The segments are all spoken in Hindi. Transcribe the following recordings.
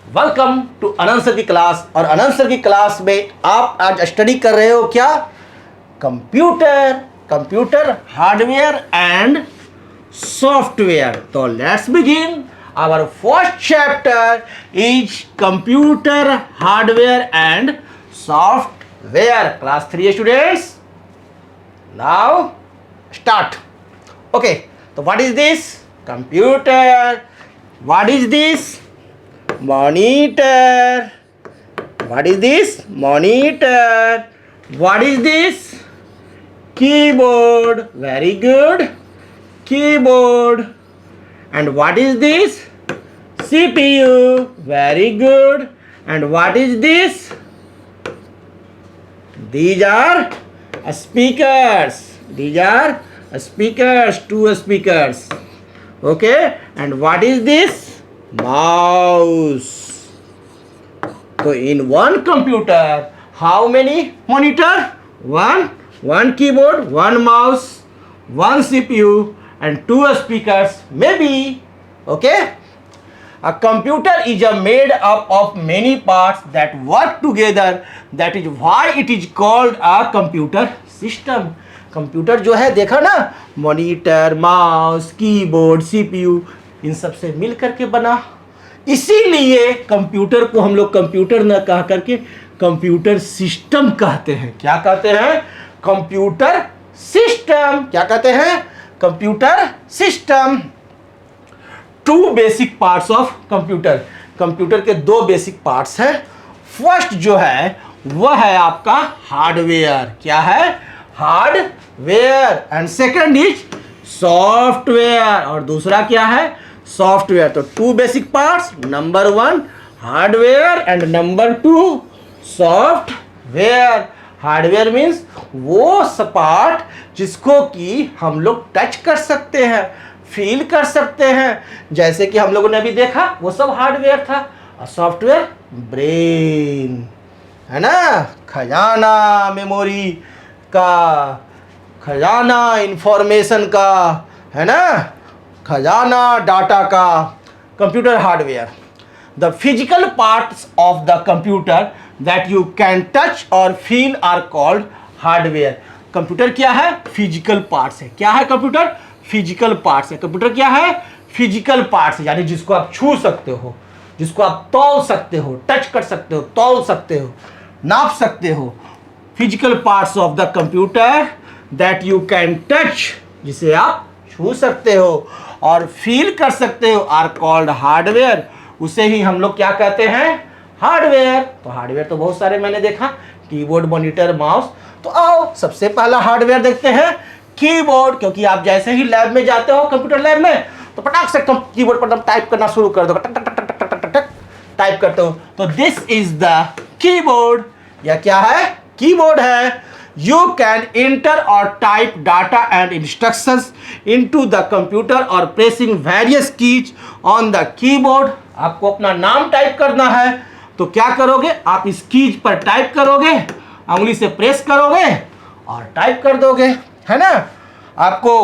वेलकम टू अनंत सर की क्लास। और अनंत सर की क्लास में आप आज स्टडी कर रहे हो क्या? Computer hardware and software. तो let's begin. Our first chapter is computer hardware and software. Class 3 students, now start. Okay, तो what is this? Computer. What is this? Monitor. What is this? Monitor. What is this? Keyboard. Very good. Keyboard. And what is this? CPU. Very good. And what is this? These are speakers. These are speakers. Two speakers. Okay. And what is this? Mouse. So in one computer, how many monitor? One keyboard, one mouse, one CPU, and two speakers. Maybe. Okay. A computer is made up of many parts that work together. That is why it is called a computer system. Computer जो है देखा ना, मॉनिटर, माउस, कीबोर्ड, सीपीयू, इन सब से मिल करके बना। इसीलिए कंप्यूटर को हम लोग कंप्यूटर न कह करके कंप्यूटर सिस्टम कहते हैं। क्या कहते हैं? Computer system. क्या कहते हैं? Computer system. Two basic parts of computer. Computer के दो बेसिक पार्ट्स हैं। फर्स्ट जो है वह है आपका हार्डवेयर। क्या है? Hardware. And second is software. और दूसरा क्या है? सॉफ्टवेयर। तो two basic parts, number 1 hardware and number 2 software. Hardware means वो पार्ट जिसको कि हम लोग टच कर सकते हैं, फील कर सकते हैं, जैसे कि हम लोगों ने अभी देखा वो सब हार्डवेयर था। और सॉफ्टवेयर ब्रेन है ना, खजाना मेमोरी का, खजाना इंफॉर्मेशन का, है ना, खजाना डाटा का। Computer hardware, the physical parts of the computer that you can touch और feel are called hardware. Computer क्या है? फिजिकल पार्ट्स है। क्या है कंप्यूटर? फिजिकल पार्ट्स है। कंप्यूटर क्या है? फिजिकल पार्ट्स है, यानी जिसको आप छू सकते हो, जिसको आप तौल सकते हो, टच कर सकते हो, तौल सकते हो, नाप सकते हो। Physical parts of the computer that you can touch, जिसे आप छू सकते हो और फील कर सकते हो, आर कॉल्ड हार्डवेयर। उसे ही हम लोग क्या कहते हैं? हार्डवेयर। तो हार्डवेयर तो बहुत सारे मैंने देखा, कीबोर्ड, मॉनिटर, माउस। तो आओ सबसे पहला हार्डवेयर देखते हैं, कीबोर्ड। क्योंकि आप जैसे ही लैब में जाते हो, कंप्यूटर लैब में, तो पटाख से कीबोर्ड पर टाइप करना शुरू कर दो, टक टक टक टक टक टक टक टाइप करते हो। तो दिस इज द कीबोर्ड। यह क्या है? कीबोर्ड है। You can enter or type data and instructions into the computer or pressing various keys on the keyboard. आपको अपना नाम टाइप करना है तो क्या करोगे? आप इस कीज पर टाइप करोगे, उंगली से प्रेस करोगे और टाइप कर दोगे, है ना। आपको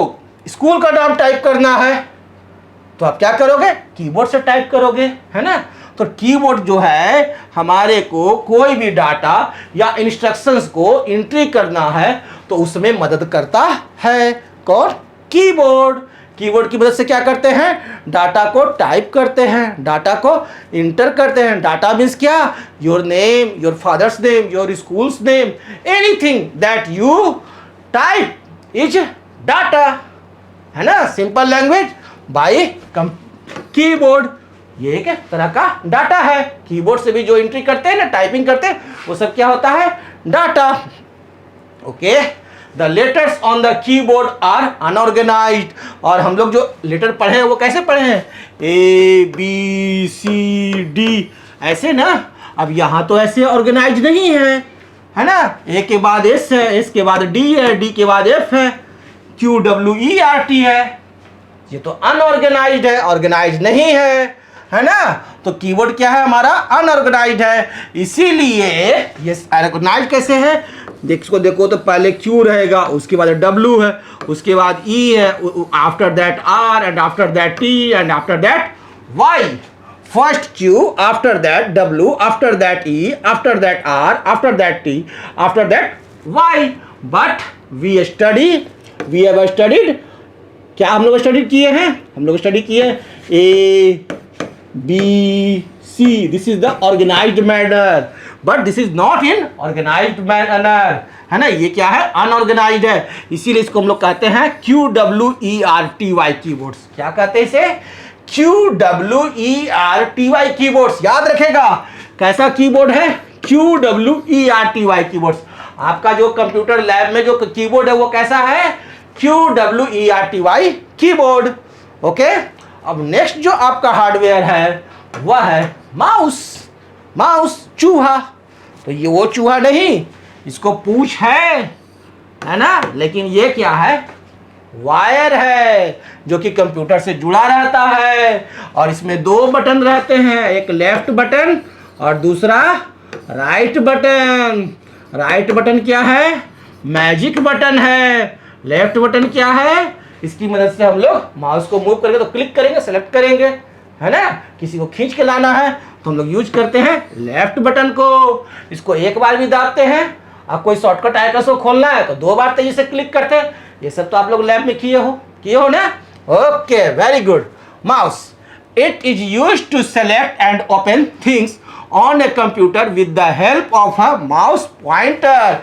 स्कूल का नाम टाइप करना है तो आप क्या करोगे? कीबोर्ड से टाइप करोगे, है ना। तो कीबोर्ड जो है, हमारे को कोई भी डाटा या इंस्ट्रक्शंस को एंट्री करना है तो उसमें मदद करता है। कौन? कीबोर्ड। कीबोर्ड की मदद से क्या करते हैं? डाटा को टाइप करते हैं, डाटा को इंटर करते हैं। डाटा मीन्स क्या? Your name, your father's name, your schools name, anything that you type is data, है ना। Simple language by keyboard. ये एक तरह का डाटा है। कीबोर्ड से भी जो एंट्री करते हैं ना, टाइपिंग करते हैं, वो सब क्या होता है? Data. Okay, the letters on the keyboard are unorganized. और हम लोग जो लेटर पढ़े हैं वो कैसे पढ़े हैं? ए बी सी डी, ऐसे ना। अब यहाँ तो ऐसे ऑर्गेनाइज नहीं है ना। ए के बाद एस है, एस के बाद डी है, डी के बाद एफ है, Q W E R T है। ये तो अनऑर्गेनाइज्ड है, ऑर्गेनाइज नहीं है ना। तो कीबोर्ड क्या है हमारा? अनऑर्गेनाइज्ड है। इसीलिए ये ऑर्गेनाइज कैसे है? देखो तो पहले क्यू रहेगा, उसके बाद डब्ल्यू है, उसके बाद ई है, after that R, and after that T, and after that Y. first Q, after that W, after that E, after that R, after that T, after that Y. But we have studied, क्या हम लोग स्टडी किए हैं? हम लोग स्टडी किए A, B, C. This is the organized manner, but this is not in organized manner, है ना? ये क्या है? अनऑर्गेनाइज्ड है, इसीलिए इसको हम लोग कहते हैं QWERTY कीबोर्ड्स। क्या कहते हैं इसे? QWERTY keyboards. याद रखेगा कैसा कीबोर्ड है? QWERTY keyboards. आपका जो कंप्यूटर लैब में जो कीबोर्ड है वो कैसा है? QWERTY keyboard. ओके, अब नेक्स्ट जो आपका हार्डवेयर है वह है माउस, चूहा। तो ये वो चूहा नहीं, इसको पूंछ है ना, लेकिन ये क्या है? वायर है जो कि कंप्यूटर से जुड़ा रहता है, और इसमें दो बटन रहते हैं, एक लेफ्ट बटन और दूसरा राइट बटन। राइट बटन क्या है? मैजिक बटन है। लेफ्ट बटन क्या है? इसकी मदद से हम लोग माउस को मूव करके तो क्लिक करेंगे, सेलेक्ट करेंगे, है ना? किसी को खींच के लाना है तो हम लोग यूज करते हैं लेफ्ट बटन को। इसको एक बार भी दाबते हैं। अब कोई शॉर्टकट आइकन को खोलना है तो दो बार तेजी से क्लिक करते हैं। ये सब तो आप लोग लैब में किए हो ना? Okay, very good. Mouse, it is used to select and open things on a computer with the help of a mouse pointer.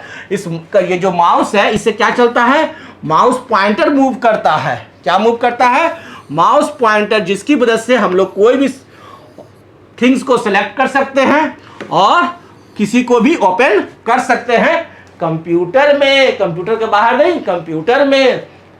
ये जो माउस है इससे क्या चलता है? माउस पॉइंटर मूव करता है। क्या मूव करता है? माउस पॉइंटर, जिसकी मदद से हम लोग कोई भी थिंग्स को सिलेक्ट कर सकते हैं और किसी को भी ओपन कर सकते हैं कंप्यूटर में। कंप्यूटर के बाहर नहीं, कंप्यूटर में।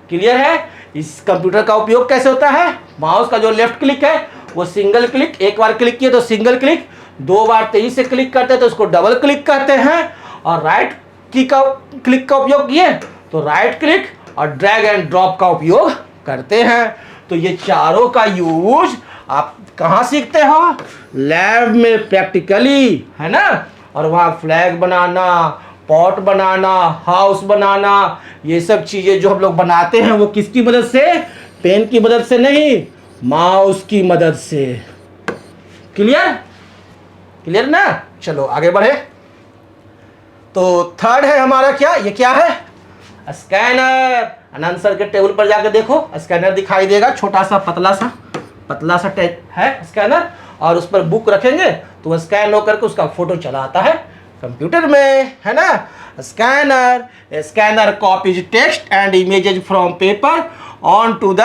क्लियर है? इस कंप्यूटर का उपयोग कैसे होता है? माउस का जो लेफ्ट क्लिक है वो सिंगल क्लिक, एक बार क्लिक किए तो सिंगल क्लिक, दो बार तेजी से क्लिक करते हैं तो उसको डबल क्लिक कहते हैं, और राइट की का क्लिक का उपयोग किए तो राइट क्लिक और ड्रैग एंड ड्रॉप का उपयोग करते हैं। तो ये चारों का यूज आप कहाँ सीखते हो? लैब में प्रैक्टिकली, है ना? और वहाँ फ्लैग बनाना, पॉट बनाना, हाउस बनाना, ये सब चीजें जो हम लोग बनाते हैं वो किसकी मदद से? पेन की मदद से नहीं, माउस की मदद से। क्लियर ना? चलो आगे बढ़े। तो थर्ड है हमारा क्या? ये क्या है? स्कैनर। आनंद सर के टेबल पर जाकर देखो, स्कैनर दिखाई देगा, छोटा सा पतला सा है स्कैनर, और उस पर बुक रखेंगे तो वह स्कैन होकर के उसका फोटो चला आता है कंप्यूटर में, है ना? Scanner copies text and images from paper on to the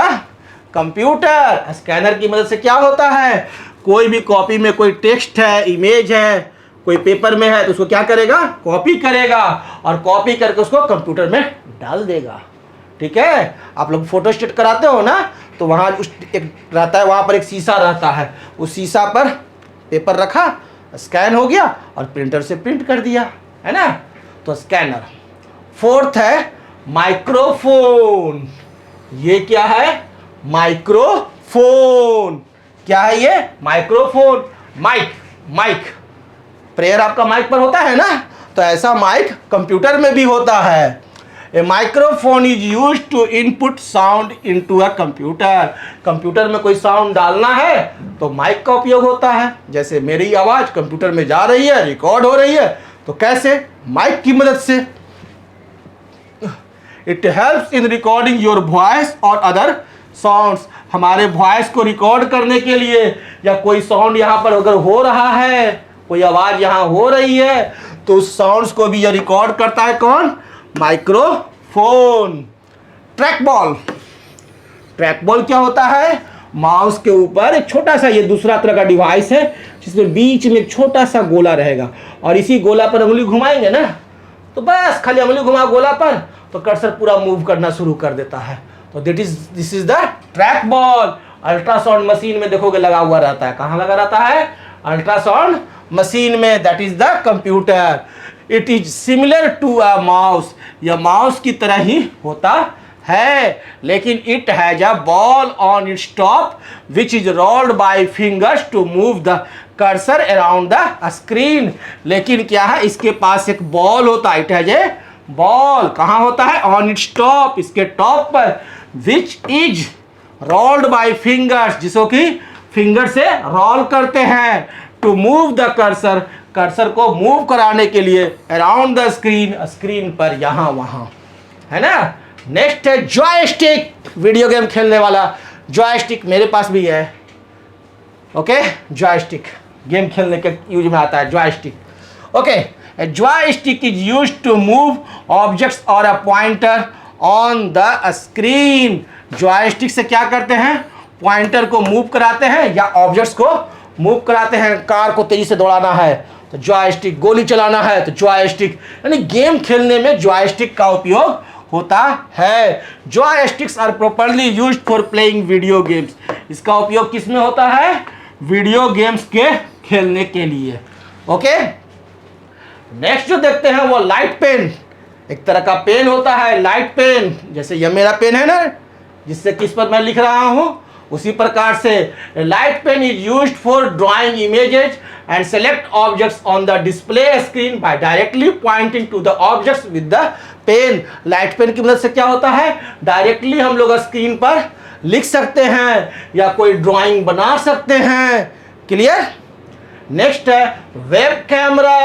computer. Scanner की मदद से क्या होता है? कोई भी कॉपी में कोई टेक्स्ट है, इमेज है, कोई पेपर में है तो उसको क्या करेगा? कॉपी करेगा, और कॉपी करके उसको कंप्यूटर में डाल देगा। ठीक है? आप लोग फोटो स्टेट कराते हो ना, तो वहाँ एक रहता है, वहाँ पर एक शीशा रहता है, उस शीशा पर पेपर रखा, स्कैन हो गया और प्रिंटर से प्रिंट कर दिया, है ना? तो स्कैनर। फोर्थ है माइक्रोफोन। ये क्या है? माइक्रोफोन। क्या है ये? माइक्रोफोन। माइक प्रेयर आपका माइक पर होता है ना, तो ऐसा माइक कंप्यूटर में भी होता है। A microphone is use to input sound into a computer. Computer में कोई साउंड डालना है तो माइक का उपयोग होता है। जैसे मेरी आवाज कंप्यूटर में जा रही है, रिकॉर्ड हो रही है, तो कैसे? माइक की मदद से। It helps in recording your voice और अदर साउंड्स। हमारे वॉइस को रिकॉर्ड करने के लिए, या कोई साउंड यहाँ पर अगर हो रहा है, कोई आवाज यहाँ हो रही है, तो उस साउंड्स को भी यह रिकॉर्ड करता है। कौन? माइक्रोफोन। ट्रैकबॉल क्या होता है? माउस के ऊपर एक छोटा सा, ये दूसरा तरह का डिवाइस है जिसमें बीच में एक छोटा सा गोला रहेगा, और इसी गोला पर उंगली घुमाएंगे ना, तो बस खाली उंगली घुमा गोला पर तो कर्सर पूरा मूव करना शुरू कर देता है। तो this is the track ball. Ultrasound machine में देखोगे लगा हुआ रहता है। कहाँ लगा रहता है? अल्ट्रासाउंड मशीन में। That is the computer. It is similar to a mouse. यह माउस की तरह ही होता है, लेकिन it has a ball on its top which is rolled by fingers to move the cursor around the screen. लेकिन क्या है? इसके पास एक बॉल होता है। It has a ball. कहाँ होता है? ऑन इट्स टॉप, इसके टॉप पर, which is rolled by fingers, जिसको कि फिंगर से रोल करते हैं। To move the cursor, cursor को मूव कराने के लिए अराउंड द स्क्रीन, स्क्रीन पर यहाँ वहाँ, है ना। नेक्स्ट है जॉयस्टिक, वीडियो गेम खेलने वाला जॉयस्टिक, मेरे पास भी है। ओके, जॉयस्टिक गेम खेलने के यूज में आता है joystick. Okay, a joystick is used to move objects or a pointer on the screen। Joystick से क्या करते हैं, पॉइंटर को मूव कराते हैं या ऑब्जेक्ट्स को मूव कराते हैं। कार को तेजी से दौड़ाना है तो जॉयस्टिक, गोली चलाना है तो जॉयस्टिक, यानी गेम खेलने में जॉयस्टिक का उपयोग होता है। Joysticks are properly used for playing video games, इसका उपयोग किस में होता है, वीडियो गेम्स के खेलने के लिए। ओके, नेक्स्ट जो देखते हैं वो लाइट पेन, एक तरह का पेन होता है लाइट पेन, जैसे ये मेरा पेन है ना जिससे किस पर मैं लिख रहा हूं, उसी प्रकार से light pen is used for drawing images and select objects on the display screen by directly pointing to the objects with the pen. Light pen की मदद से क्या होता है, डायरेक्टली हम लोग स्क्रीन पर लिख सकते हैं या कोई ड्राइंग बना सकते हैं। क्लियर। नेक्स्ट है वेब कैमरा,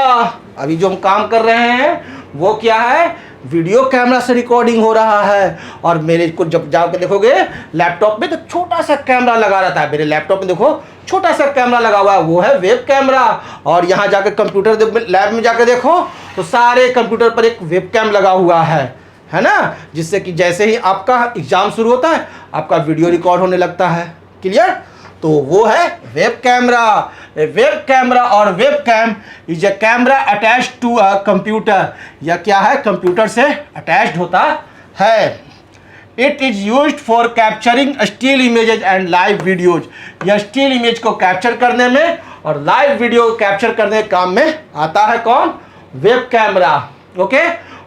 अभी जो हम काम कर रहे हैं वो क्या है, वीडियो कैमरा से रिकॉर्डिंग हो रहा है। और मेरे को जब जाकर देखोगे लैपटॉप में तो छोटा सा कैमरा लगा रहता है, मेरे लैपटॉप में देखो छोटा सा कैमरा लगा हुआ है, वो है वेब कैमरा। और यहाँ जाकर कंप्यूटर लैब में जाकर देखो तो सारे कंप्यूटर पर एक वेब कैम लगा हुआ है ना, जिससे कि जैसे ही आपका एग्जाम शुरू होता है आपका वीडियो रिकॉर्ड होने लगता है। क्लियर। तो वो है वेब कैमरा। वेब कैमरा और web cam is a camera attached to a computer, यह क्या है, कंप्यूटर से अटैच्ड होता है। It is used for capturing still images and live videos, यह स्टिल इमेज को कैप्चर करने में और लाइव वीडियो कैप्चर करने के काम में आता है कौन, web camera. Okay,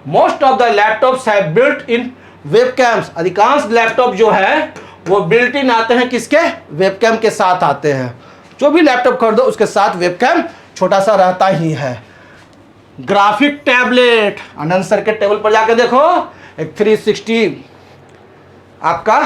most of the laptops have built in web camps, अधिकांश लैपटॉप जो है वो बिल्ट इन आते हैं किसके, वेबकैम के साथ आते हैं। जो भी लैपटॉप खरीदो उसके साथ वेबकैम छोटा सा रहता ही है। ग्राफिक टैबलेट, आनंद सर के टेबल पर जाकर देखो एक 360 आपका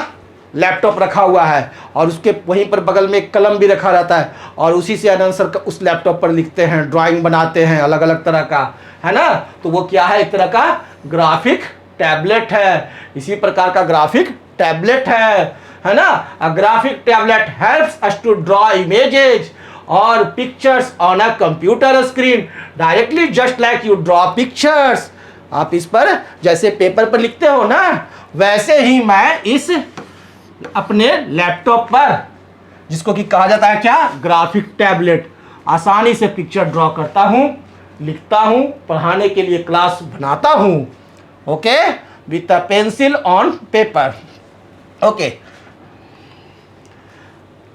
लैपटॉप रखा हुआ है और उसके वहीं पर बगल में एक कलम भी रखा रहता है और उसी से आनंद सर उस लैपटॉप पर लिखते हैं, ड्राइंग बनाते हैं अलग अलग तरह का, है ना। तो वो क्या है, एक तरह का ग्राफिक टैबलेट है, इसी प्रकार का ग्राफिक टैबलेट है ना। A graphic tablet helps us to draw images और pictures on a computer screen directly just like you draw pictures. आप इस पर जैसे पेपर पर लिखते हो ना, वैसे ही मैं इस अपने लैपटॉप पर, जिसको कि कहा जाता है क्या, ग्राफिक टैबलेट, आसानी से पिक्चर ड्रॉ करता हूं, लिखता हूं, पढ़ाने के लिए क्लास बनाता हूं। Okay, with a pencil on paper. Okay,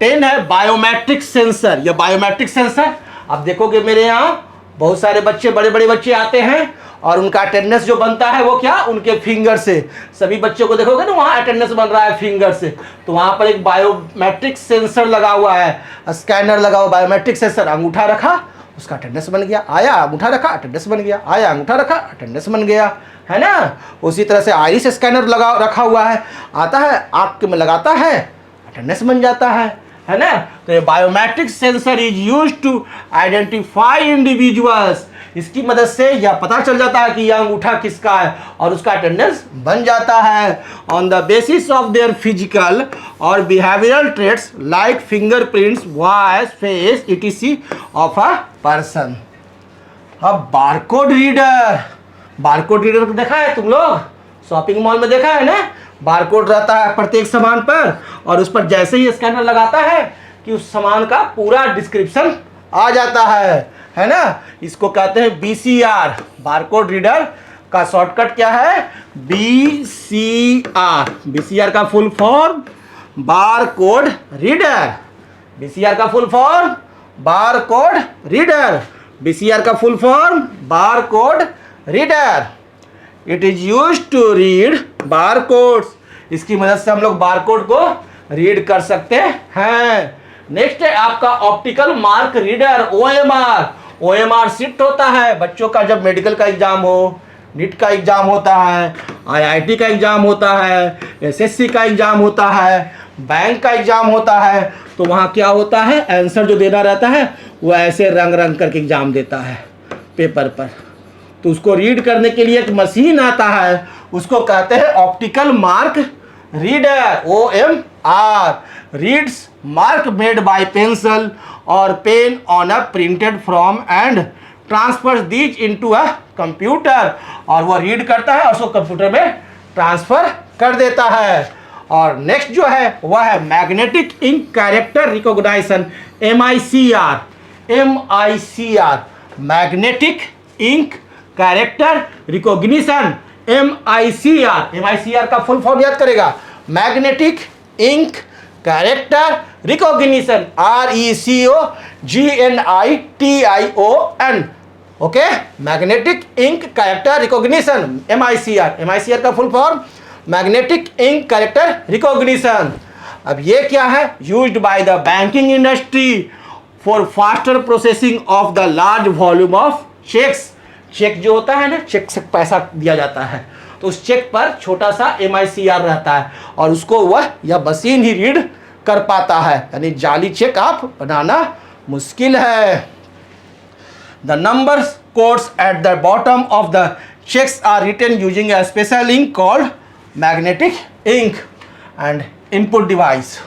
10 है बायोमेट्रिक सेंसर। यह बायोमेट्रिक सेंसर आप देखोगे मेरे यहाँ बहुत सारे बच्चे, बड़े बड़े बच्चे आते हैं और उनका अटेंडेंस जो बनता है वो क्या, उनके फिंगर से। सभी बच्चों को देखोगे ना वहाँ अटेंडेंस बन रहा है फिंगर से, तो वहाँ पर एक बायोमेट्रिक सेंसर लगा हुआ है, स्कैनर लगा हुआ, बायोमेट्रिक सेंसर। अंगूठा रखा उसका अटेंडेंस बन गया, आया अंगूठा रखा अटेंडेंस बन गया, आया अंगूठा रखा अटेंडेंस बन गया, है ना। उसी तरह से आइरिस स्कैनर लगा रखा हुआ है, आता है आँख में लगाता है अटेंडेंस बन जाता है ना। तो ये biometric sensor is used to identify individuals, इसकी मदद से यह पता चल जाता है कि यह अंगूठा किसका है और उसका अटेंडेंस बन जाता है on the basis of their physical और behavioural traits like fingerprints, voice, face etc of a person. अब बारकोड रीडर, बारकोड रीडर को देखा है तुम लोग, शॉपिंग मॉल में देखा है ना, बारकोड रहता है प्रत्येक सामान पर और उस पर जैसे ही स्कैनर लगाता है कि उस सामान का पूरा डिस्क्रिप्शन आ जाता है ना। इसको कहते हैं BCR, बारकोड रीडर का शॉर्टकट क्या है, BCR। BCR का full form barcode reader, BCR का full form barcode reader, BCR का full form barcode reader. It is used to read barcodes, इसकी मदद से हम लोग बारकोड को रीड कर सकते हैं। नेक्स्ट है आपका optical mark reader, OMR। OMR sheet होता है बच्चों का, जब मेडिकल का एग्जाम हो, नीट का एग्जाम होता है, IIT का एग्जाम होता है, SSC का एग्जाम होता है, बैंक का एग्जाम होता है तो वहाँ क्या होता है, आंसर जो देना रहता है वो ऐसे रंग रंग करके एग्जाम देता है पेपर पर। तो उसको रीड करने के लिए एक मशीन आता है, उसको कहते हैं optical mark reader, OMR, reads mark made by pencil और pen on a printed from and transfer these into a computer, और वो रीड करता है और उसको कंप्यूटर में ट्रांसफर कर देता है। और नेक्स्ट जो है वह है magnetic ink character recognition, MICR, magnetic ink character recognition, MICR का फुल फॉर्म याद करेगा, magnetic ink character recognition, RECOGNITION, okay, magnetic ink character recognition, MICR का full form magnetic ink character recognition. अब ये क्या है, used by the banking industry for faster processing of the large volume of cheques. Cheque जो होता है ना, चेक से पैसा दिया जाता है तो उस चेक पर छोटा सा MICR रहता है और उसको वह या मशीन ही रीड कर पाता है, यानी जाली चेक आप बनाना मुश्किल है। The numbers codes at the bottom of the checks are written using a special ink called magnetic ink. And input device,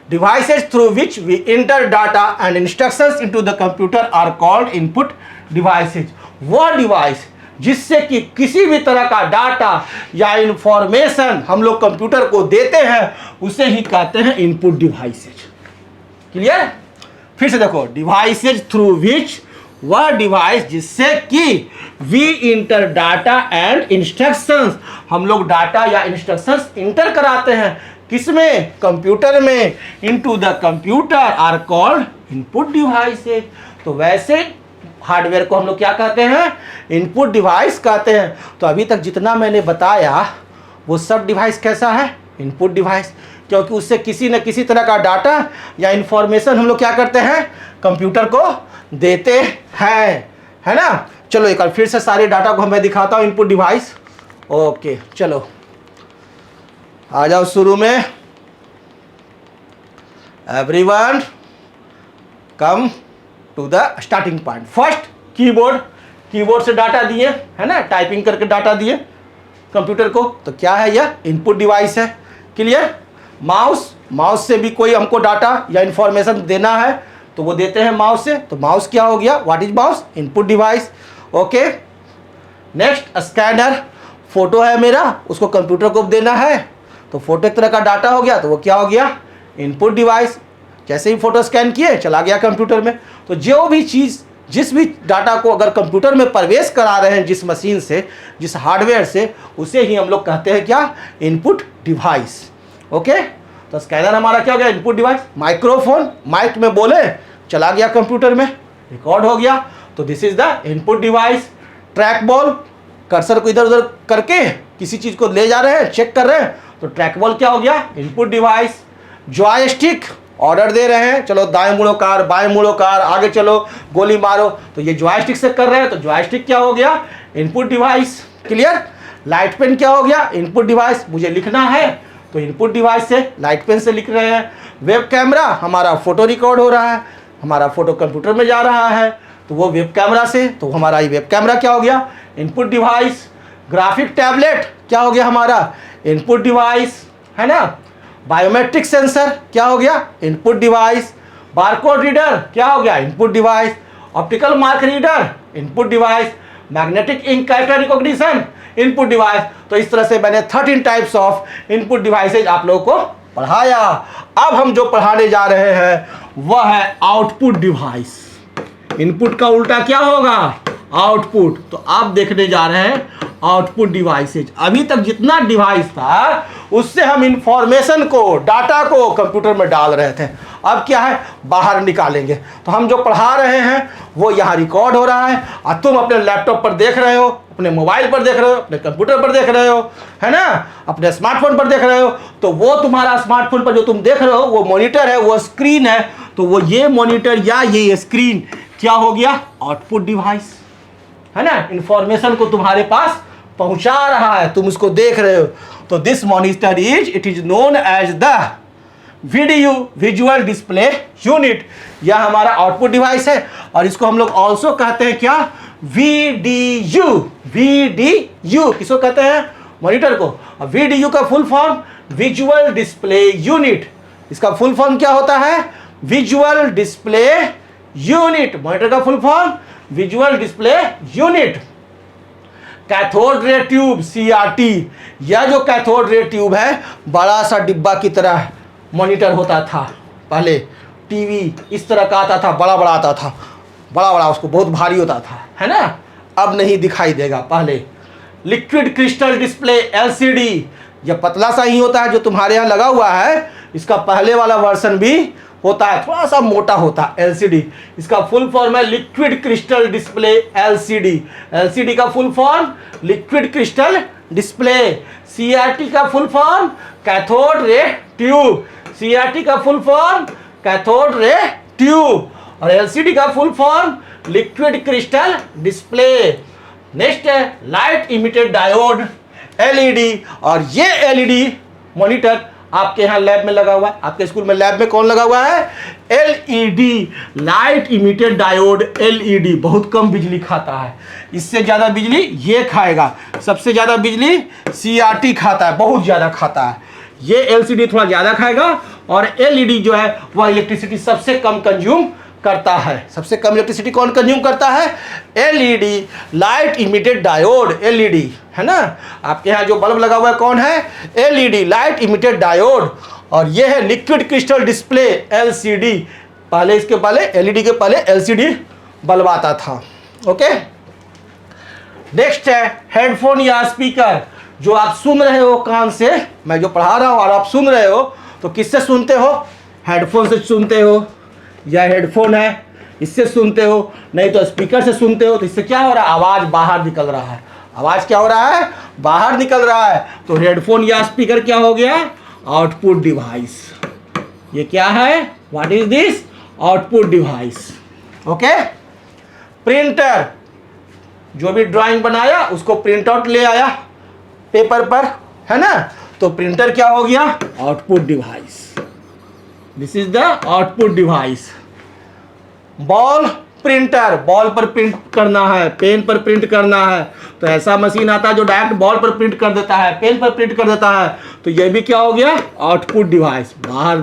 devices through which we enter data and instructions into the computer are called input devices. वो डिवाइस जिससे कि किसी भी तरह का डाटा या इंफॉर्मेशन हम लोग कंप्यूटर को देते हैं उसे ही कहते हैं इनपुट डिवाइसेज। क्लियर? फिर से देखो, डिवाइसेज थ्रू विच, वह डिवाइस जिससे कि we enter data and instructions, हम लोग डाटा या इंस्ट्रक्शंस इंटर कराते हैं किसमें, कंप्यूटर में, into the computer are called input devices. तो वैसे हार्डवेयर को हम लोग क्या कहते हैं, इनपुट डिवाइस कहते हैं। तो अभी तक जितना मैंने बताया वो सब डिवाइस कैसा है, इनपुट डिवाइस, क्योंकि उससे किसी न किसी तरह का डाटा या इंफॉर्मेशन हम लोग क्या करते हैं, कंप्यूटर को देते हैं, है ना। चलो एक बार फिर से सारे डाटा को मैं दिखाता हूँ, इनपुट डिवाइस। ओके चलो आ जाओ शुरू में, everyone come to the starting point. First keyboard, keyboard से डाटा दिए, है ना, टाइपिंग करके डाटा दिए कंप्यूटर को, तो क्या है, यह इनपुट डिवाइस है। क्लियर? माउस, माउस से भी कोई हमको डाटा या इंफॉर्मेशन देना है तो वो देते हैं माउस से, तो माउस क्या हो गया, what is mouse, input device. Okay next scanner, photo है मेरा, उसको कंप्यूटर को देना है तो फोटो एक तरह का डाटा हो गया, तो वो क्या हो गया, इनपुट डिवाइस। जैसे ही फोटो स्कैन किए चला गया कंप्यूटर में। तो जो भी चीज़, जिस भी डाटा को अगर कंप्यूटर में प्रवेश करा रहे हैं जिस मशीन से, जिस हार्डवेयर से, उसे ही हम लोग कहते हैं क्या, इनपुट डिवाइस। ओके तो स्कैनर हमारा क्या हो गया, इनपुट डिवाइस। माइक्रोफोन, माइक में बोले चला गया कंप्यूटर में, रिकॉर्ड हो गया, तो this is the input device. Track ball, cursor को इधर उधर करके किसी चीज़ को ले जा रहे हैं, चेक कर रहे हैं, तो ट्रैक बॉल क्या हो गया, इनपुट डिवाइस। जॉयस्टिक, ऑर्डर दे रहे हैं, चलो दाएं मुड़ो कार, बाएं मुड़ो कार, आगे चलो, गोली मारो, तो ये जॉयस्टिक से कर रहे हैं, तो जॉयस्टिक क्या हो गया, input device. Clear? Light pen क्या हो गया, इनपुट डिवाइस, मुझे लिखना है तो इनपुट डिवाइस से, लाइट पेन से लिख रहे हैं। वेब कैमरा, हमारा फोटो रिकॉर्ड हो रहा है, हमारा फोटो कंप्यूटर में जा रहा है, तो वो वेब कैमरा से, तो हमारा ये वेब कैमरा क्या हो गया, इनपुट डिवाइस। ग्राफिक टैबलेट क्या हो गया हमारा, इनपुट डिवाइस, है ना। बायोमेट्रिक सेंसर क्या हो गया, इनपुट डिवाइस। बारकोड रीडर क्या हो गया, input device. Optical mark reader, input device. Magnetic ink character recognition, input device. तो इस तरह से मैंने 13 टाइप्स ऑफ इनपुट डिवाइसेज आप लोगों को पढ़ाया। अब हम जो पढ़ाने जा रहे हैं वह है आउटपुट डिवाइस। इनपुट का उल्टा क्या होगा, आउटपुट। तो आप देखने जा रहे हैं आउटपुट डिवाइसेज। अभी तक जितना डिवाइस था उससे हम इंफॉर्मेशन को, डाटा को कंप्यूटर में डाल रहे थे, अब क्या है, बाहर निकालेंगे। तो हम जो पढ़ा रहे हैं वो यहाँ रिकॉर्ड हो रहा है और तुम अपने लैपटॉप पर देख रहे हो, अपने मोबाइल पर देख रहे हो, अपने कंप्यूटर पर देख रहे हो, है ना, अपने स्मार्टफोन पर देख रहे हो। तो वो तुम्हारा स्मार्टफोन पर जो तुम देख रहे हो वो मॉनिटर है, वो स्क्रीन है, तो वो ये मॉनिटर या ये स्क्रीन क्या हो गया, आउटपुट डिवाइस, है ना। इंफॉर्मेशन को तुम्हारे पास पहुंचा रहा है, तुम उसको देख रहे हो। तो this monitor is, it is known as the VDU, visual display unit, यह हमारा आउटपुट डिवाइस है और इसको हम लोग ऑल्सो कहते हैं क्या, VDU, VDU किसको कहते हैं, मॉनिटर को। VDU का full form visual display unit, इसका फुल फॉर्म क्या होता है, विजुअल डिस्प्ले यूनिट, मॉनिटर का full form visual display unit. Cathode ray tube CRT, यह जो कैथोड रे ट्यूब है बड़ा सा डिब्बा की तरह मॉनिटर होता था, पहले टीवी इस तरह का आता था, बड़ा बड़ा आता था, बड़ा बड़ा, उसको बहुत भारी होता था, है ना, अब नहीं दिखाई देगा। पहले लिक्विड क्रिस्टल डिस्प्ले LCD, यह पतला सा ही होता है जो तुम्हारे यहाँ लगा हुआ है, इसका पहले वाला वर्जन भी होता है, थोड़ा सा मोटा होता है, LCD, इसका फुल फॉर्म है liquid crystal display LCD, LCD का full form liquid crystal display. CRT का full form cathode ray tube, CRT का full form cathode ray tube, और LCD का full form liquid crystal display. Next है लाइट इमिटेड डायोड LED, और ये LED मॉनिटर आपके यहाँ लैब में लगा हुआ है, आपके स्कूल में लैब में कौन लगा हुआ है, LED, light emitted diode LED, बहुत कम बिजली खाता है, इससे ज़्यादा बिजली ये खाएगा, सबसे ज़्यादा बिजली CRT खाता है, बहुत ज़्यादा खाता है, ये LCD थोड़ा ज़्यादा खाएगा, और LED जो है वह इलेक्ट्रिसिटी सबसे कम कंज्यूम करता है। सबसे कम इलेक्ट्रिसिटी कौन कंज्यूम करता है, LED, light emitted diode LED, है ना। आपके यहाँ जो बल्ब लगा हुआ है कौन है, LED, लाइट इमिटेड डायोड, और ये है लिक्विड क्रिस्टल डिस्प्ले LCD, पहले इसके पहले LED के पहले LCD बल्ब आता था। ओके, नेक्स्ट है हेडफोन या स्पीकर, जो आप सुन रहे हो कान से, मैं जो पढ़ा रहा हूँ और आप सुन रहे हो, तो किससे सुनते हो, हेडफोन से सुनते हो, या हेडफोन है इससे सुनते हो, नहीं तो स्पीकर से सुनते हो, तो इससे क्या हो रहा है, आवाज़ बाहर निकल रहा है, आवाज़ क्या हो रहा है, बाहर निकल रहा है। तो हेडफोन या स्पीकर क्या हो गया, आउटपुट डिवाइस, ये क्या है, what is this, output device. Okay, printer, जो भी ड्राइंग बनाया उसको प्रिंट आउट ले आया पेपर पर, है ना, तो प्रिंटर क्या हो गया, output device, this is the output device. Ball printer, ball पर प्रिंट करना है, पेन पर प्रिंट करना है, तो ऐसा मशीन आता है जो डायरेक्ट बॉल पर प्रिंट कर देता है, पेन पर प्रिंट कर देता है, तो ये भी क्या हो गया, आउटपुट डिवाइस, बाहर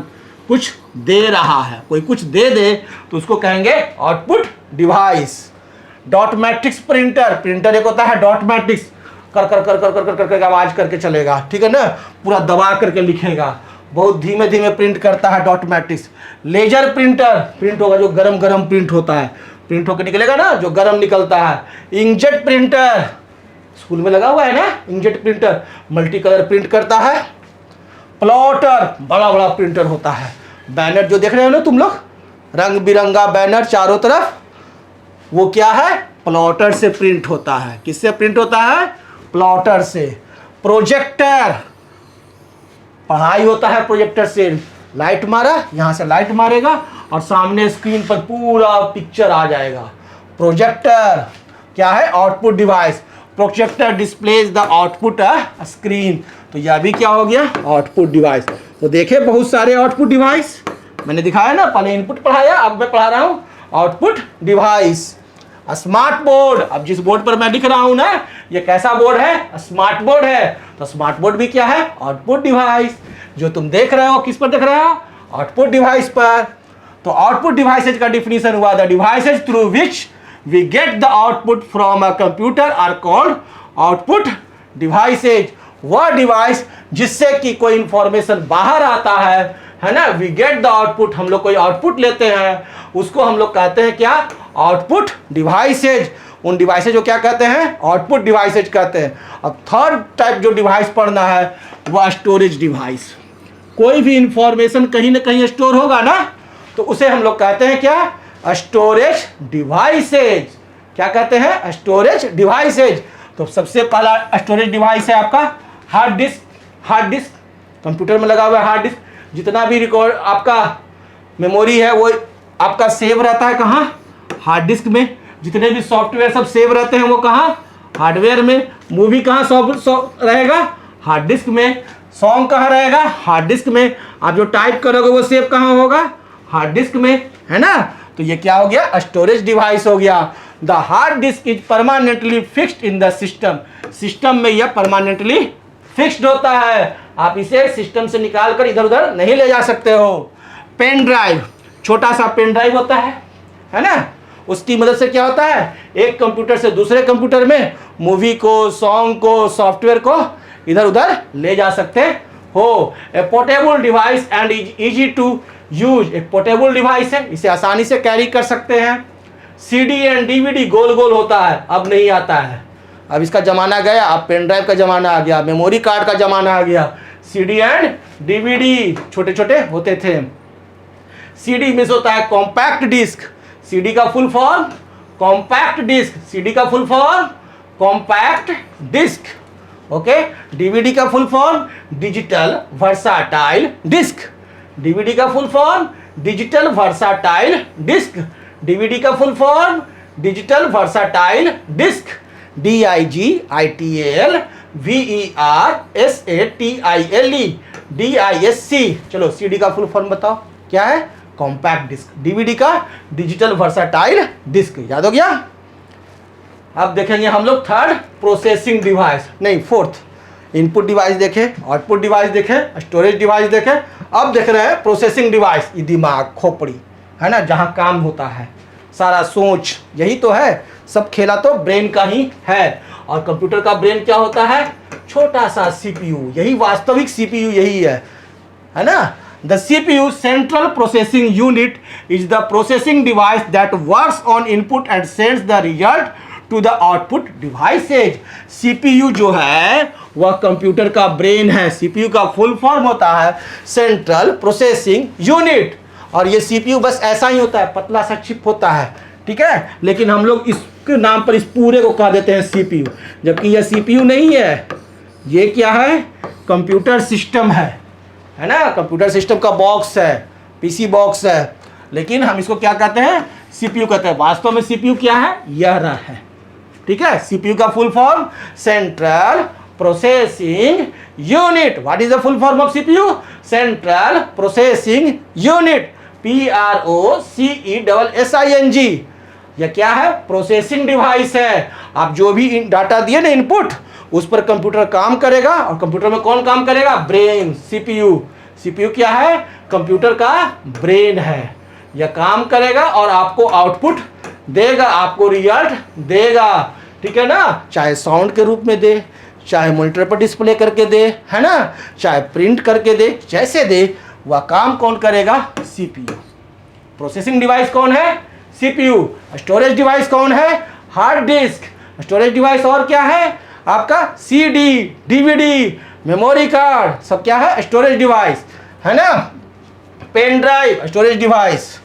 कुछ दे रहा है, कोई कुछ दे दे तो उसको कहेंगे output device. Dot matrix printer, printer एक होता है डॉट मैट्रिक्स, कर कर कर कर कर कर करके आवाज करके चलेगा, ठीक है ना, पूरा दबा करके लिखेगा, बहुत धीमे धीमे प्रिंट करता है dot matrix. Laser printer, print होगा जो गरम गरम प्रिंट होता है, प्रिंट होकर निकलेगा ना, जो गरम निकलता है। इंकजेट प्रिंटर, स्कूल में लगा हुआ है ना, inkjet printer multi colour print करता है। प्लॉटर, बड़ा बड़ा प्रिंटर होता है। बैनर जो देख रहे हो ना तुम लोग, रंग बिरंगा बैनर चारों तरफ, वो क्या है, प्लॉटर से प्रिंट होता है। किससे प्रिंट होता है, प्लॉटर से। प्रोजेक्टर, पढ़ाई होता है प्रोजेक्टर से, लाइट मारा, यहाँ से लाइट मारेगा और सामने स्क्रीन पर पूरा पिक्चर आ जाएगा। प्रोजेक्टर क्या है, output device. Projector displays the output screen, तो यह भी क्या हो गया, आउटपुट डिवाइस। तो देखे बहुत सारे आउटपुट डिवाइस मैंने दिखाया ना, पहले इनपुट पढ़ाया, अब मैं पढ़ा रहा हूँ आउटपुट डिवाइस। स्मार्ट बोर्ड, अब जिस बोर्ड पर मैं लिख रहा हूं ना, ये कैसा बोर्ड है, स्मार्ट बोर्ड है, तो स्मार्ट बोर्ड भी क्या है, आउटपुट डिवाइस। जो तुम देख रहे हो किस पर देख रहे हो, आउटपुट डिवाइस पर। तो आउटपुट डिवाइसेज का डिफिनीशन हुआ, the devices through which we get the output from a computer are called output devices. वह डिवाइस जिससे कि कोई इंफॉर्मेशन बाहर आता है ना, वी गेट द आउटपुट, हम लोग कोई आउटपुट लेते हैं, उसको हम लोग कहते हैं क्या, आउटपुट डिवाइसेज। उन डिवाइसेज को क्या कहते हैं, आउटपुट डिवाइसेज कहते हैं। अब थर्ड टाइप जो डिवाइस पढ़ना है वह स्टोरेज डिवाइस। कोई भी इंफॉर्मेशन कहीं ना कहीं स्टोर होगा ना, तो उसे हम लोग कहते हैं क्या, स्टोरेज डिवाइसेज। क्या कहते हैं, स्टोरेज डिवाइसेज। तो सबसे पहला स्टोरेज डिवाइस है आपका hard disk. Hard disk computer में लगा हुआ है, हार्ड डिस्क जितना भी रिकॉर्ड आपका मेमोरी है वो आपका सेव रहता है कहाँ, हार्ड डिस्क में। जितने भी सॉफ्टवेयर सब सेव रहते हैं वो कहाँ, हार्डवेयर में। मूवी कहाँ रहेगा, हार्ड डिस्क में। सॉन्ग कहाँ रहेगा? हार्ड डिस्क में। आप जो टाइप करोगे वो सेव कहाँ होगा? हार्ड डिस्क में, है ना? तो ये क्या हो गया? स्टोरेज डिवाइस हो गया। The hard disk is permanently fixed in the system. System में यह परमानेंटली फिक्स्ड होता है, आप इसे सिस्टम से निकाल कर इधर उधर नहीं ले जा सकते हो। पेन ड्राइव, छोटा सा पेन ड्राइव होता है ना? उसकी मदद से क्या होता है? एक कंप्यूटर से दूसरे कंप्यूटर में मूवी को, सॉन्ग को, सॉफ्टवेयर को इधर उधर ले जा सकते हो। A portable device and easy to use. एक पोर्टेबल डिवाइस है, इसे आसानी से कैरी कर सकते हैं। सीडी एंड डीवीडी गोल गोल होता है, अब नहीं आता है, अब इसका जमाना गया। अब पेन ड्राइव का जमाना आ गया, मेमोरी कार्ड का जमाना आ गया। सीडी एंड डीवीडी छोटे छोटे होते थे। सीडी मिस होता है कॉम्पैक्ट डिस्क। सीडी का full form compact disc. CD का full form compact disc. Okay. DVD का full form digital versatile disc. DVD का full form digital versatile disc. DVD का full form digital versatile disc. DIGITAL VERSATILE DISC। चलो सीडी का फुल फॉर्म बताओ क्या है? Compact disc. डीवीडी का डिजिटल वर्साटाइल डिस्क। याद हो गया? अब देखेंगे हम लोग थर्ड, प्रोसेसिंग डिवाइस, नहीं फोर्थ। इनपुट डिवाइस देखे, आउटपुट डिवाइस देखे, स्टोरेज डिवाइस देखे, अब देख रहे हैं प्रोसेसिंग डिवाइस। ये दिमाग, खोपड़ी, है ना, जहां काम होता है, सारा सोच, यही तो है। सब खेला तो ब्रेन का ही है। और कंप्यूटर का ब्रेन क्या होता है? छोटा सा सीपीयू। यही वास्तविक सीपीयू यही है ना? The CPU, central processing unit, is the processing device that works on input and sends the result to the output devices. CPU जो है वह कंप्यूटर का ब्रेन है। सीपीयू का फुल फॉर्म होता है सेंट्रल प्रोसेसिंग यूनिट। और ये सीपीयू बस ऐसा ही होता है, पतला सा चिप होता है, ठीक है? लेकिन हम लोग इसके नाम पर इस पूरे को कह देते हैं सीपीयू, जबकि यह सीपीयू नहीं है। ये क्या है? कंप्यूटर सिस्टम है ना? कंप्यूटर सिस्टम का बॉक्स है, पीसी बॉक्स है, लेकिन हम इसको क्या कहते हैं? सीपीयू कहते हैं। वास्तव में सीपीयू क्या है? यह रहा है, ठीक है? सीपीयू का full form central processing unit. What is the full form of CPU? Central processing unit. PROCESSING। यह क्या है? प्रोसेसिंग डिवाइस है। आप जो भी डाटा दिए ना इनपुट, उस पर कंप्यूटर काम करेगा। और कंप्यूटर में कौन काम करेगा? Brain, CPU. सीपीयू क्या है? कंप्यूटर का ब्रेन है। यह काम करेगा और आपको आउटपुट देगा, आपको रिजल्ट देगा, ठीक है ना? चाहे साउंड के रूप में दे, चाहे मॉनिटर पर डिस्प्ले करके दे, है ना, चाहे प्रिंट करके दे, जैसे दे, वह काम कौन करेगा? सीपीयू। प्रोसेसिंग डिवाइस कौन है? सीपीयू। स्टोरेज डिवाइस कौन है? Hard disk. स्टोरेज डिवाइस और क्या है? आपका सीडी, डीवीडी, मेमोरी कार्ड, सब क्या है? स्टोरेज डिवाइस, है ना? Pen drive, storage device.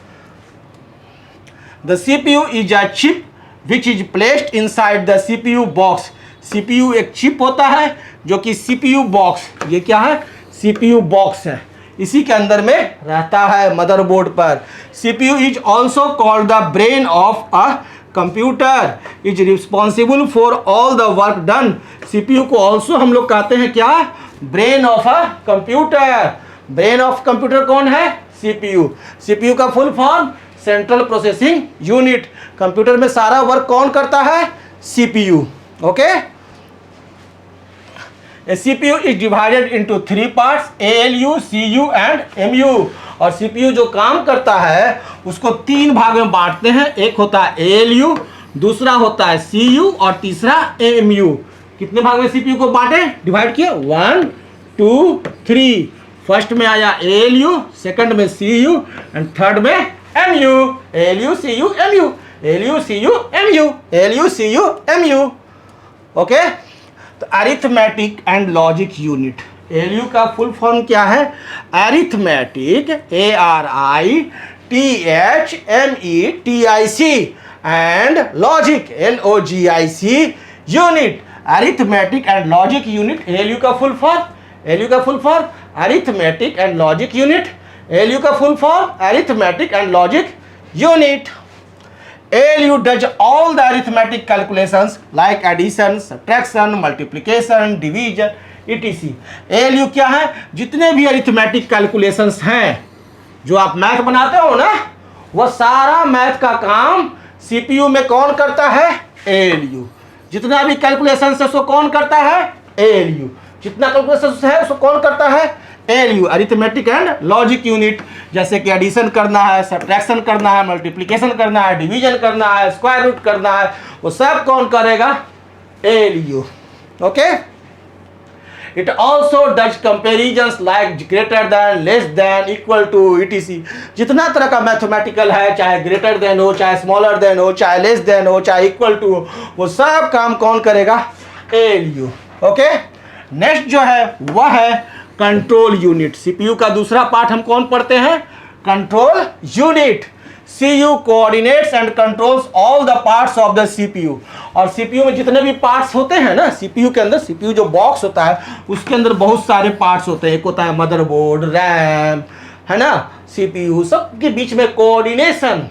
The CPU is a chip which is placed inside the CPU box. CPU एक चिप होता है जो कि सीपीयू बॉक्स, ये क्या है? सीपीयू बॉक्स है, इसी के अंदर में रहता है मदरबोर्ड पर। CPU is also called the brain of a computer, is responsible for all the work done. CPU को ऑल्सो हम लोग कहते हैं क्या? Brain of a computer. Brain of computer कौन है? सीपीयू। सीपीयू का full form central processing unit. Computer में सारा वर्क कौन करता है? CPU. Okay. A CPU is divided into 3 parts, ALU, CU and MU। और CPU जो काम करता है उसको 3 भाग में बांटते हैं। एक होता है ALU, दूसरा होता है CU और तीसरा MU। कितने भाग में CPU को बांटे, डिवाइड किए? 1 2 3। फर्स्ट में आया ALU, सेकंड में CU एंड थर्ड में MU। ALU, CU, MU, ALU, CU, MU, ALU, CU, MU। Okay. तो arithmetic and logic unit. ALU का फुल फॉर्म क्या है? Arithmetic, ARITHMETIC and logic, LOGIC unit. Arithmetic and logic unit. ALU का फुल फॉर्म, एलयू का full form arithmetic and logic unit. ALU का full form arithmetic and logic unit. ALU does all the arithmetic calculations like addition, subtraction, multiplication, division ETC। ALU क्या है? जितने भी अरिथमेटिक कैलकुलेशंस हैं, जो आप मैथ बनाते हो ना, वह सारा मैथ का काम CPU में कौन करता है? ALU। जितना भी कैलकुलेशंस है उसको कौन करता है? ALU। जितना कैलकुलेशंस है उसको कौन करता है? ALU, arithmetic and logic unit. जैसे कि एडिशन करना है, सब्ट्रैक्शन करना है, मल्टीप्लिकेशन करना है, डिवीजन करना है, स्क्वायर रूट करना है, वो सब कौन करेगा? ALU। Okay. It also does comparisons like greater than, less than, equal to, etc। जितना तरह का मैथमेटिकल है, चाहे ग्रेटर देन हो, चाहे स्मॉलर देन हो, चाहे लेस देन हो, चाहे इक्वल टू हो, वो सब काम कौन करेगा? ALU। ओके। नेक्स्ट जो है वह है कंट्रोल यूनिट। सीपीयू का दूसरा पार्ट हम कौन पढ़ते हैं? Control unit. CU coordinates and controls all the parts of the CPU। और CPU में जितने भी पार्ट्स होते हैं ना, CPU के अंदर, CPU जो बॉक्स होता है उसके अंदर बहुत सारे पार्ट्स होते हैं। एक होता है मदरबोर्ड, रैम, है ना, CPU, सब के बीच में कोऑर्डिनेशन,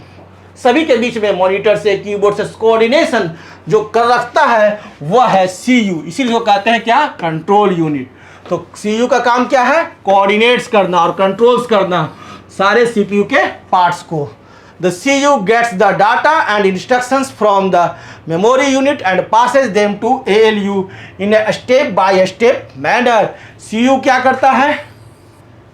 सभी के बीच में मॉनिटर से, कीबोर्ड से कोऑर्डिनेशन जो कर रखता है वह है CU। इसीलिए कहते हैं क्या? Control unit. तो CU का काम क्या है? कोऑर्डिनेट्स करना और कंट्रोल्स करना सारे CPU के पार्ट्स को। The CU gets the data and instructions from the memory unit and passes them to ALU in a step by step manner। CU क्या करता है?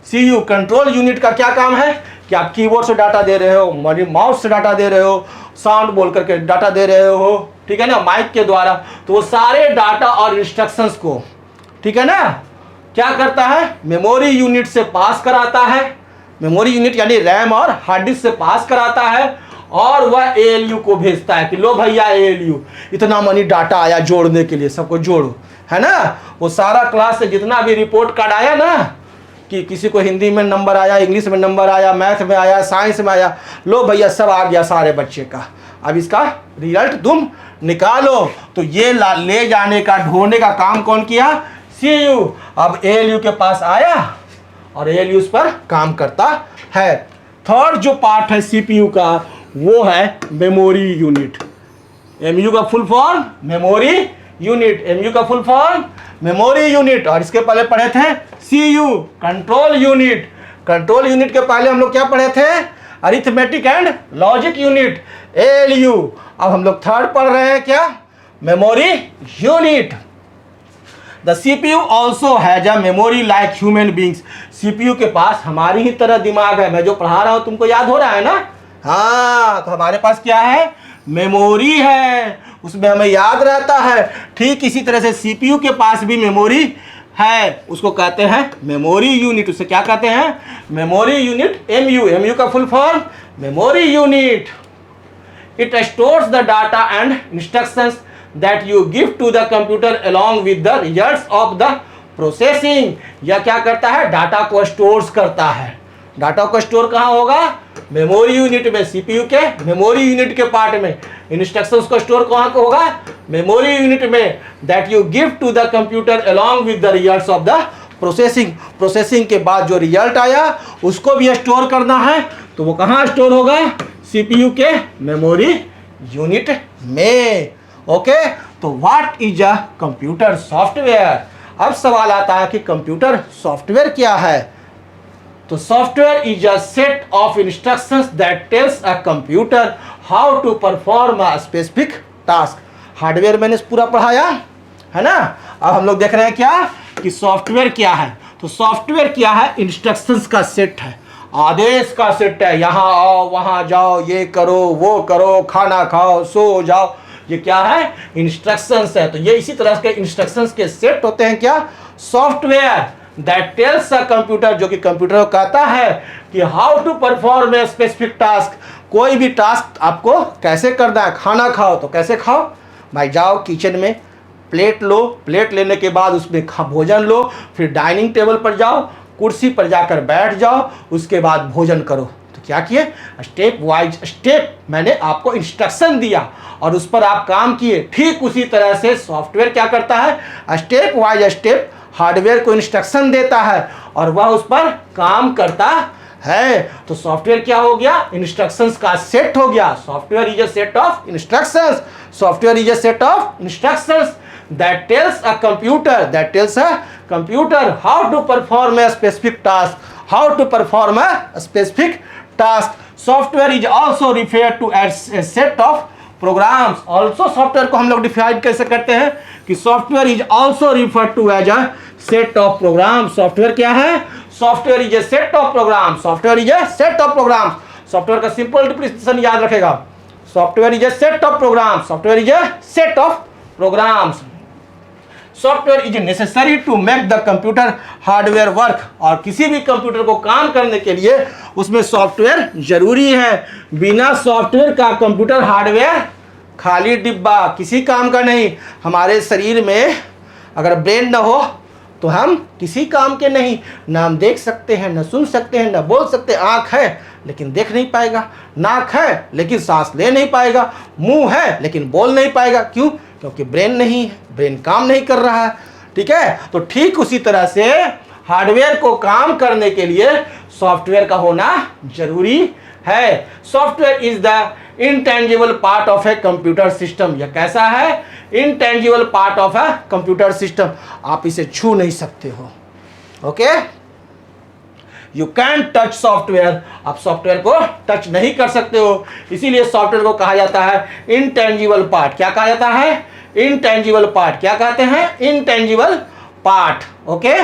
CU कंट्रोल यूनिट का क्या काम है? कि आप कीबोर्ड से डाटा दे रहे हो, माउस से डाटा दे रहे हो, साउंड बोल करके डाटा दे रहे हो, ठीक है ना, माइक के द्वारा, तो वो सारे डाटा और इंस्ट्रक्शंस को, ठीक है ना, क्या करता है? मेमोरी यूनिट से पास कराता है। मेमोरी यूनिट यानी रैम और हार्ड डिस्क से पास कराता है और वह ALU को भेजता है कि लो भैया ALU, इतना मनी डाटा आया जोड़ने के लिए, सबको जोड़ो, है ना। वो सारा क्लास से जितना भी रिपोर्ट कार्ड आया ना, कि किसी को हिंदी में नंबर आया, इंग्लिश में नंबर आया, मैथ में आया, साइंस में आया, लो भैया सब आ गया सारे बच्चे का, अब इसका रिजल्ट तुम निकालो। तो ये ले जाने का, ढोने का काम कौन किया? CU। अब ALU के पास आया और ALU उस पर काम करता है। थर्ड जो पार्ट है CPU का वो है मेमोरी यूनिट। MU का full form memory unit. MU का फुल फॉर्म मेमोरी यूनिट। और इसके पहले पढ़े थे CU control unit. Control unit के पहले हम लोग क्या पढ़े थे? Arithmetic and logic unit ALU। अब हम लोग थर्ड पढ़ रहे हैं क्या? Memory unit. The CPU also has a memory like human beings। CPU के पास हमारी ही तरह दिमाग है। मैं जो पढ़ा रहा हूँ तुमको याद हो रहा है ना? हाँ, तो हमारे पास क्या है? मेमोरी है, उसमें हमें याद रहता है। ठीक इसी तरह से CPU के पास भी मेमोरी है, उसको कहते हैं मेमोरी यूनिट। उसे क्या कहते हैं? Memory unit MU। MU का full form memory unit. It stores the data and instructions that you give to the computer along with the results of the processing। यह क्या करता है? डाटा को स्टोर्स करता है। डाटा को स्टोर कहाँ होगा? मेमोरी यूनिट में। CPU के मेमोरी यूनिट के पार्ट में। इंस्ट्रक्शंस को स्टोर कहाँ को होगा? मेमोरी यूनिट में। That you give to the computer along with the results of the processing. Processing के बाद जो रिजल्ट आया उसको भी स्टोर करना है, तो वो कहाँ स्टोर होगा? CPU के मेमोरी यूनिट में। ओके। तो what is a computer software? अब सवाल आता है कि कंप्यूटर सॉफ्टवेयर क्या है? तो software is a set of instructions that tells a computer how to perform a specific task. Hardware मैंने पूरा पढ़ाया है ना। अब हम लोग देख रहे हैं क्या कि सॉफ्टवेयर क्या है। तो सॉफ्टवेयर क्या है? इंस्ट्रक्शंस का सेट है, आदेश का सेट है। यहाँ आओ, वहाँ जाओ, ये करो, वो करो, खाना खाओ, सो जाओ, ये क्या है? इंस्ट्रक्शंस है। तो ये इसी तरह के इंस्ट्रक्शंस के सेट होते हैं क्या? Software. That tells a computer, जो कि कंप्यूटर को कहता है कि how to perform a specific task. कोई भी टास्क आपको कैसे करना है। खाना खाओ तो कैसे खाओ भाई? जाओ किचन में, प्लेट लो, प्लेट लेने के बाद उसमें भोजन लो, फिर डाइनिंग टेबल पर जाओ, कुर्सी पर जाकर बैठ जाओ, उसके बाद भोजन करो। तो क्या किए? स्टेप वाइज स्टेप मैंने आपको इंस्ट्रक्शन दिया और उस पर आप काम किए। ठीक उसी तरह से सॉफ्टवेयर क्या करता है? स्टेप वाइज स्टेप हार्डवेयर को इंस्ट्रक्शन देता है और वह उस पर काम करता है। तो सॉफ्टवेयर क्या हो गया? इंस्ट्रक्शंस का सेट हो गया। Software is a set of instructions. Software is a set of instructions that tells a computer computer how to perform a specific task, how to perform a specific task. Software is also referred to as a set of programs. Also software को हम लोग डिफाइन कैसे करते हैं कि software is also referred to as a set of program. Software क्या है? Software is a set of program. Software is a set of program. Software का सिंपल डिफिनेशन याद रखेगा. Software is a set of program. Software is a set of programs. Software is necessary to make the computer hardware work. और किसी भी कंप्यूटर को काम करने के लिए उसमें सॉफ्टवेयर जरूरी है. बिना सॉफ्टवेयर का कंप्यूटर हार्डवेयर खाली डिब्बा, किसी काम का नहीं. हमारे शरीर में अगर ब्रेन ना हो तो हम किसी काम के नहीं. ना हम देख सकते हैं, ना सुन सकते हैं, ना बोल सकते. आँख है लेकिन देख नहीं पाएगा, नाक है लेकिन सांस ले नहीं पाएगा, मुंह है लेकिन बोल नहीं पाएगा. क्यों? क्योंकि ब्रेन नहीं है, ब्रेन काम नहीं कर रहा है. ठीक है, तो ठीक उसी तरह से हार्डवेयर को काम करने के लिए सॉफ्टवेयर का होना जरूरी है. Software is the intangible part of a computer system. यह कैसा है? Intangible part of a computer system. आप इसे छू नहीं सकते हो. Okay, you can touch software. आप सॉफ्टवेयर को टच नहीं कर सकते हो. इसीलिए सॉफ्टवेयर को कहा जाता है इंटेंजिबल पार्ट. क्या कहा जाता है? Intangible part. क्या कहते हैं? Intangible part. Okay,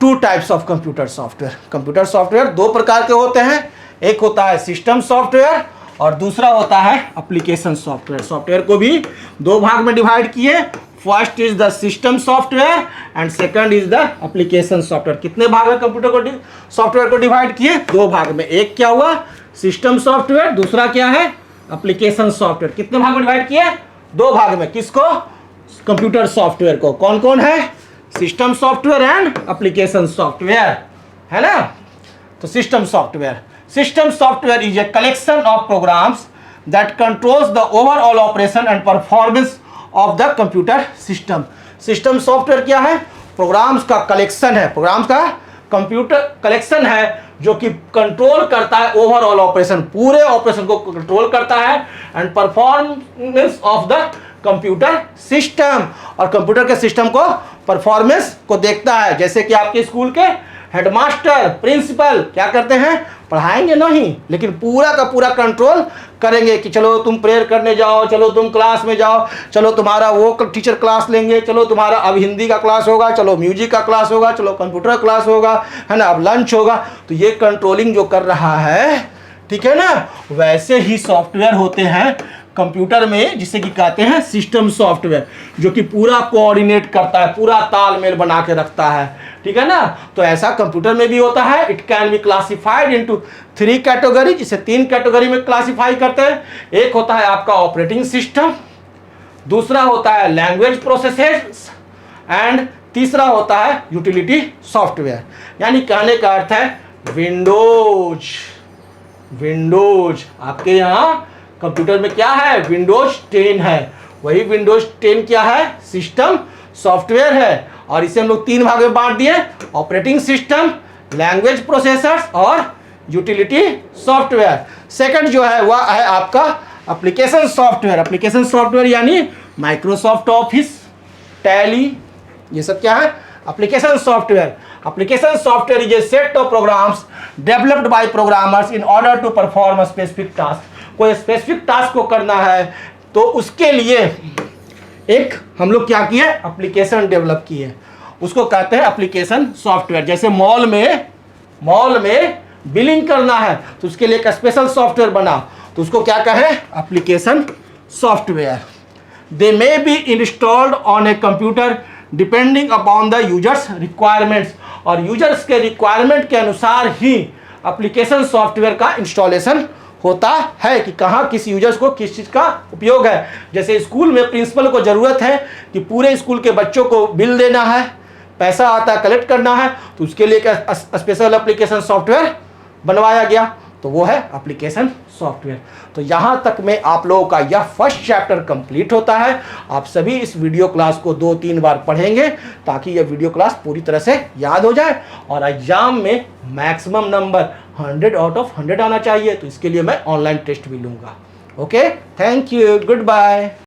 two types of computer software. Computer software दो प्रकार के होते हैं. एक होता है सिस्टम सॉफ्टवेयर और दूसरा होता है एप्लीकेशन सॉफ्टवेयर. सॉफ्टवेयर को भी दो भाग में डिवाइड किए. First is the system software and second is the application software. कितने भाग में कंप्यूटर को सॉफ्टवेयर को डिवाइड किए? दो भाग में. एक क्या हुआ? System software. दूसरा क्या है? Application software. कितने भाग में डिवाइड किए? दो भाग में. किसको? कंप्यूटर सॉफ्टवेयर को. कौन कौन है? System software and application software, है ना. तो system software. System software is a collection of programs that controls the overall operation and performance of the computer system. System software क्या है? प्रोग्राम्स का कलेक्शन है. प्रोग्राम्स का कंप्यूटर कलेक्शन है जो कि कंट्रोल करता है ओवरऑल ऑपरेशन, पूरे ऑपरेशन को कंट्रोल करता है and performance of the computer system. और कंप्यूटर के सिस्टम को परफॉर्मेंस को देखता है. जैसे कि आपके स्कूल के हेडमास्टर, प्रिंसिपल क्या करते हैं? पढ़ाएंगे नहीं, लेकिन पूरा का पूरा कंट्रोल करेंगे कि चलो तुम प्रेयर करने जाओ, चलो तुम क्लास में जाओ, चलो तुम्हारा वो टीचर क्लास लेंगे, चलो तुम्हारा अब हिंदी का क्लास होगा, चलो म्यूजिक का क्लास होगा, चलो कंप्यूटर क्लास होगा, है ना, अब लंच होगा. तो ये कंट्रोलिंग जो कर रहा है, ठीक है ना, वैसे ही सॉफ्टवेयर होते हैं कंप्यूटर में जिसे कि कहते हैं सिस्टम सॉफ्टवेयर, जो कि पूरा कोऑर्डिनेट करता है, पूरा तालमेल बना के रखता है. ठीक है ना. तो ऐसा कंप्यूटर में भी होता है. It can be classified into 3 category. इसे 3 कैटेगरी में क्लासिफाई करते हैं. एक होता है आपका ऑपरेटिंग सिस्टम, दूसरा होता है लैंग्वेज प्रोसेसेस एंड तीसरा होता है यूटिलिटी सॉफ्टवेयर. यानी कहने का अर्थ है विंडोज. विंडोज आपके यहाँ कंप्यूटर में क्या है? विंडोज 10 है. वही विंडोज 10 क्या है? सिस्टम सॉफ्टवेयर है. और इसे हम लोग 3 भाग में बांट दिए: ऑपरेटिंग सिस्टम, लैंग्वेज प्रोसेसर्स और यूटिलिटी सॉफ्टवेयर. सेकंड जो है वह है आपका एप्लीकेशन सॉफ्टवेयर. एप्लीकेशन सॉफ्टवेयर यानी माइक्रोसॉफ्ट ऑफिस, टैली, ये सब क्या है? Application software. Application software is a set of programs developed by programmers in order to perform a specific task. कोई स्पेसिफिक टास्क को करना है तो उसके लिए एक हम लोग क्या किए? एप्लीकेशन डेवलप किए. उसको कहते हैं एप्लीकेशन सॉफ्टवेयर. जैसे मॉल में बिलिंग करना है तो उसके लिए एक स्पेशल सॉफ्टवेयर बना, तो उसको क्या कहें? Application software. They may be installed on a computer depending upon the users requirements. और यूजर्स के रिक्वायरमेंट के अनुसार ही एप्लीकेशन सॉफ्टवेयर का इंस्टॉलेशन होता है कि कहाँ किस यूजर्स को किस चीज़ का उपयोग है. जैसे स्कूल में प्रिंसिपल को ज़रूरत है कि पूरे स्कूल के बच्चों को बिल देना है, पैसा आता है कलेक्ट करना है, तो उसके लिए एक स्पेशल एप्लीकेशन सॉफ्टवेयर बनवाया गया, तो वो है एप्लीकेशन सॉफ्टवेयर. तो यहाँ तक में आप लोगों का यह फर्स्ट चैप्टर कंप्लीट होता है. आप सभी इस वीडियो क्लास को 2-3 बार पढ़ेंगे ताकि यह वीडियो क्लास पूरी तरह से याद हो जाए और एग्जाम में मैक्सिमम नंबर 100 आउट ऑफ 100 आना चाहिए. तो इसके लिए मैं ऑनलाइन टेस्ट भी लूँगा. Okay, thank you, good bye.